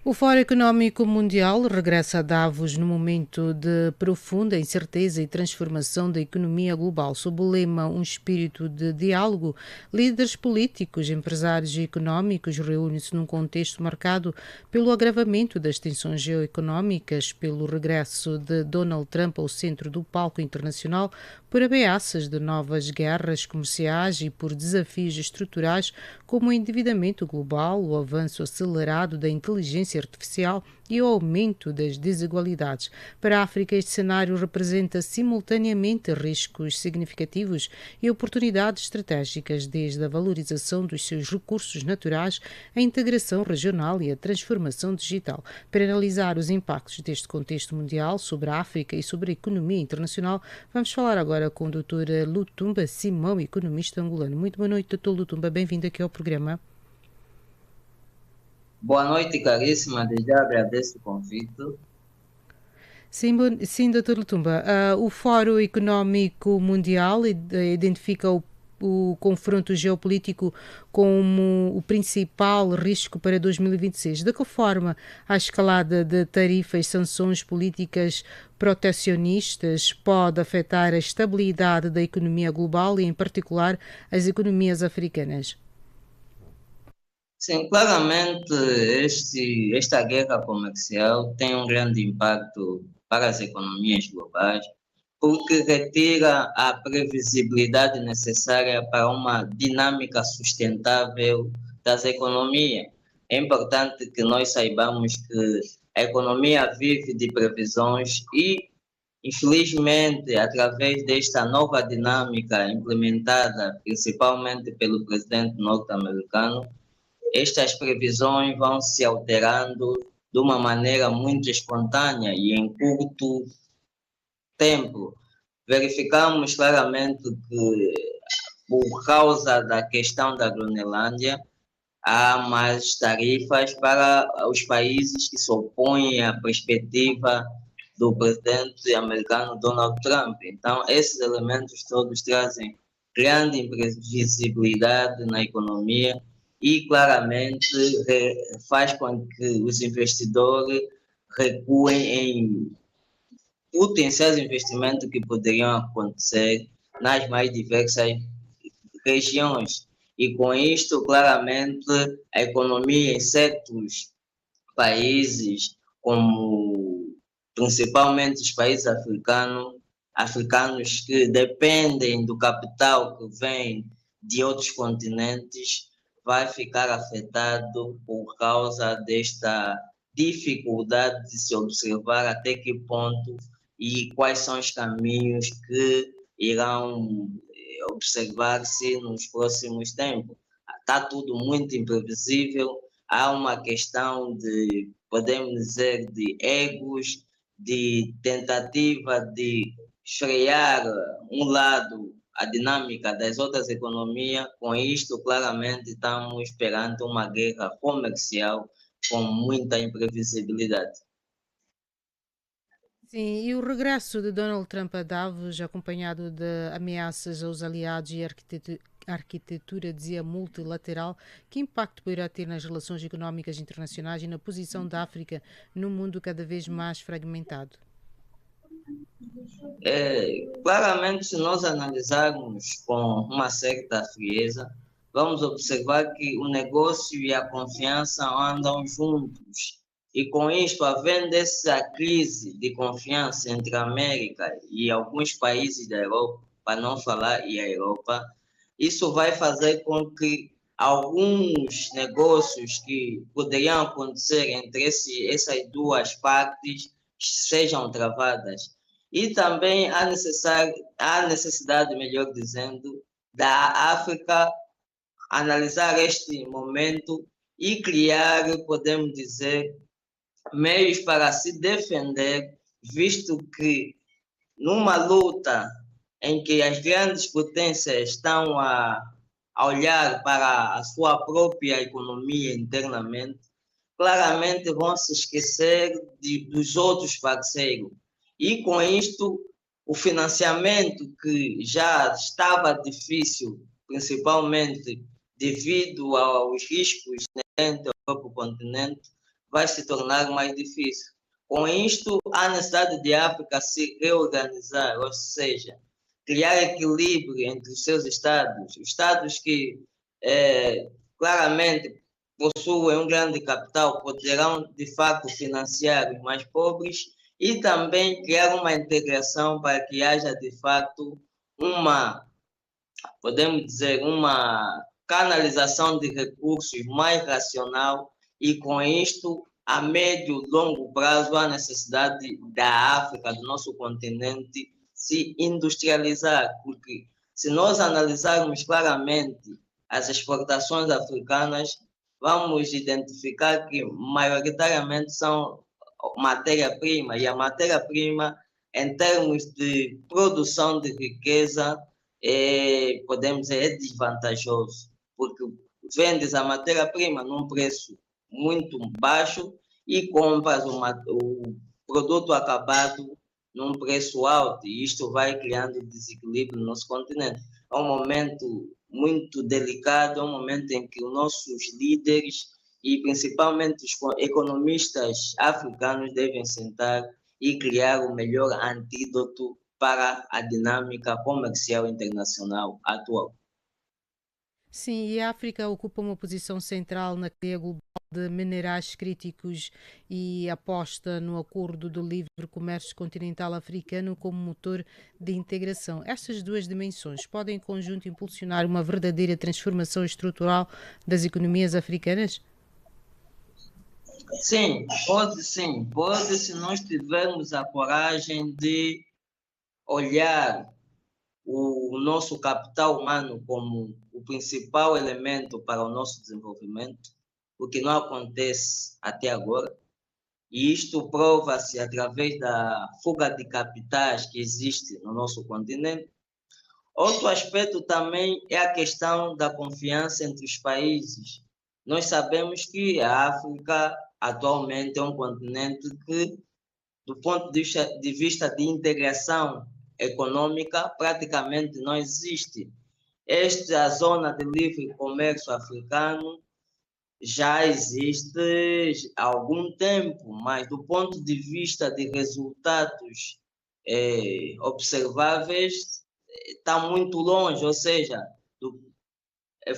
O Fórum Económico Mundial regressa a Davos no momento de profunda incerteza e transformação da economia global. Sob o lema Um Espírito de Diálogo, líderes políticos, empresários e económicos reúnem-se num contexto marcado pelo agravamento das tensões geoeconómicas, pelo regresso de Donald Trump ao centro do palco internacional, por ameaças de novas guerras comerciais e por desafios estruturais como o endividamento global, o avanço acelerado da inteligência artificial e o aumento das desigualdades. Para a África, este cenário representa simultaneamente riscos significativos e oportunidades estratégicas, desde a valorização dos seus recursos naturais, a integração regional e a transformação digital. Para analisar os impactos deste contexto mundial sobre a África e sobre a economia internacional, vamos falar agora com o Dr. Lutumba Simão, economista angolano. Muito boa noite, Dr. Lutumba. Bem-vindo aqui ao programa. Boa noite, caríssima. Desde já agradeço o convite. Sim, Dr. Lutumba. O Fórum Económico Mundial identifica o confronto geopolítico como o principal risco para 2026. De que forma a escalada de tarifas, sanções políticas protecionistas pode afetar a estabilidade da economia global e, em particular, as economias africanas? Sim, claramente esta guerra comercial tem um grande impacto para as economias globais, porque retira a previsibilidade necessária para uma dinâmica sustentável das economias. É importante que nós saibamos que a economia vive de previsões e, infelizmente, através desta nova dinâmica implementada principalmente pelo presidente norte-americano, estas previsões vão se alterando de uma maneira muito espontânea e em curto tempo. Verificamos claramente que, por causa da questão da Groenlândia, há mais tarifas para os países que se opõem à perspectiva do presidente americano Donald Trump. Então, esses elementos todos trazem grande imprevisibilidade na economia e claramente faz com que os investidores recuem em potenciais investimentos que poderiam acontecer nas mais diversas regiões. E com isto, claramente, a economia em certos países, como principalmente os países africanos que dependem do capital que vem de outros continentes, vai ficar afetado por causa desta dificuldade de se observar até que ponto e quais são os caminhos que irão observar-se nos próximos tempos. Está tudo muito imprevisível, há uma questão de, podemos dizer, de egos, de tentativa de frear um lado a dinâmica das outras economias. Com isto, claramente, estamos perante uma guerra comercial com muita imprevisibilidade. Sim, e o regresso de Donald Trump a Davos, acompanhado de ameaças aos aliados e arquitetura, dizia, multilateral, que impacto poderá ter nas relações económicas internacionais e na posição da África num mundo cada vez mais fragmentado? Claramente, se nós analisarmos com uma certa frieza, vamos observar que o negócio e a confiança andam juntos. E com isto, havendo essa crise de confiança entre a América e alguns países da Europa, para não falar e a Europa, isso vai fazer com que alguns negócios que poderiam acontecer entre essas duas partes sejam travadas. E também há necessidade, melhor dizendo, da África analisar este momento e criar, podemos dizer, meios para se defender, visto que numa luta em que as grandes potências estão a olhar para a sua própria economia internamente, claramente vão se esquecer dos outros parceiros. E com isto, o financiamento que já estava difícil, principalmente devido aos riscos inerentes ao próprio continente, vai se tornar mais difícil. Com isto, há necessidade de a África se reorganizar, ou seja, criar equilíbrio entre os seus estados que claramente possuem um grande capital poderão de fato financiar os mais pobres e também criar uma integração para que haja de fato uma, podemos dizer, uma canalização de recursos mais racional e com isto a médio e longo prazo há necessidade da África, do nosso continente, se industrializar, porque se nós analisarmos claramente as exportações africanas, vamos identificar que maioritariamente são matéria-prima, e a matéria-prima, em termos de produção de riqueza, podemos dizer, é desvantajoso, porque vendes a matéria-prima num preço muito baixo e compras o produto acabado num preço alto, e isto vai criando desequilíbrio no nosso continente. É um momento muito delicado, é um momento em que os nossos líderes e principalmente os economistas africanos devem sentar e criar o melhor antídoto para a dinâmica comercial internacional atual. Sim, e a África ocupa uma posição central na cadeia global de minerais críticos e aposta no Acordo do Livre Comércio Continental Africano como motor de integração. Estas duas dimensões podem em conjunto impulsionar uma verdadeira transformação estrutural das economias africanas? Sim, pode se nós tivermos a coragem de olhar o nosso capital humano como o principal elemento para o nosso desenvolvimento, o que não acontece até agora. E isto prova-se através da fuga de capitais que existe no nosso continente. Outro aspecto também é a questão da confiança entre os países. Nós sabemos que a África atualmente é um continente que, do ponto de vista de integração econômica, praticamente não existe. Esta zona de livre comércio africano já existe há algum tempo, mas do ponto de vista de resultados observáveis, está muito longe, ou seja,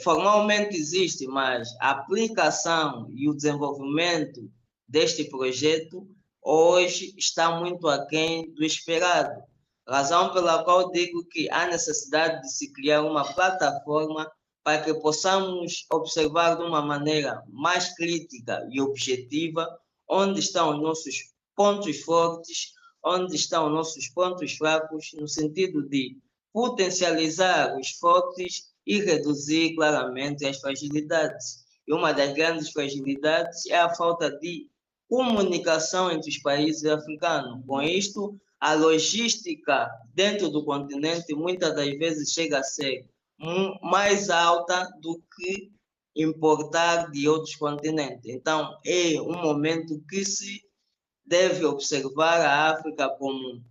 formalmente existe, mas a aplicação e o desenvolvimento deste projeto hoje está muito aquém do esperado. Razão pela qual digo que há necessidade de se criar uma plataforma para que possamos observar de uma maneira mais crítica e objetiva onde estão os nossos pontos fortes, onde estão os nossos pontos fracos, no sentido de potencializar os fortes e reduzir claramente as fragilidades. E uma das grandes fragilidades é a falta de comunicação entre os países africanos. Com isto, a logística dentro do continente muitas das vezes chega a ser mais alta do que importar de outros continentes. Então, é um momento que se deve observar a África como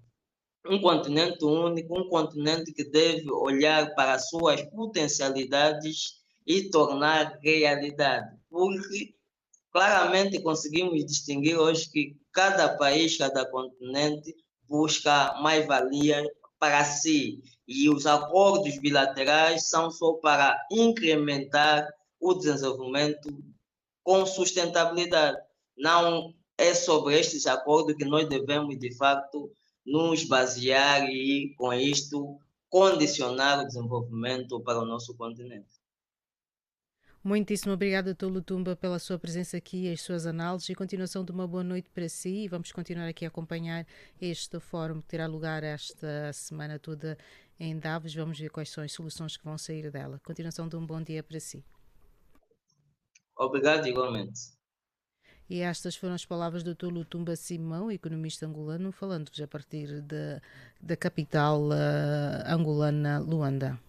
um continente único, um continente que deve olhar para as suas potencialidades e tornar realidade. Porque claramente conseguimos distinguir hoje que cada país, cada continente busca mais-valia para si. E os acordos bilaterais são só para incrementar o desenvolvimento com sustentabilidade. Não é sobre estes acordos que nós devemos, de fato, nos basear e, com isto, condicionar o desenvolvimento para o nosso continente. Muitíssimo obrigada, Tolo Tumba, pela sua presença aqui e as suas análises e continuação de uma boa noite para si. E vamos continuar aqui a acompanhar este fórum que terá lugar esta semana toda em Davos. Vamos ver quais são as soluções que vão sair dela. Continuação de um bom dia para si. Obrigado, igualmente. E estas foram as palavras do Tolo Tumba Simão, economista angolano, falando-vos a partir da capital angolana, Luanda.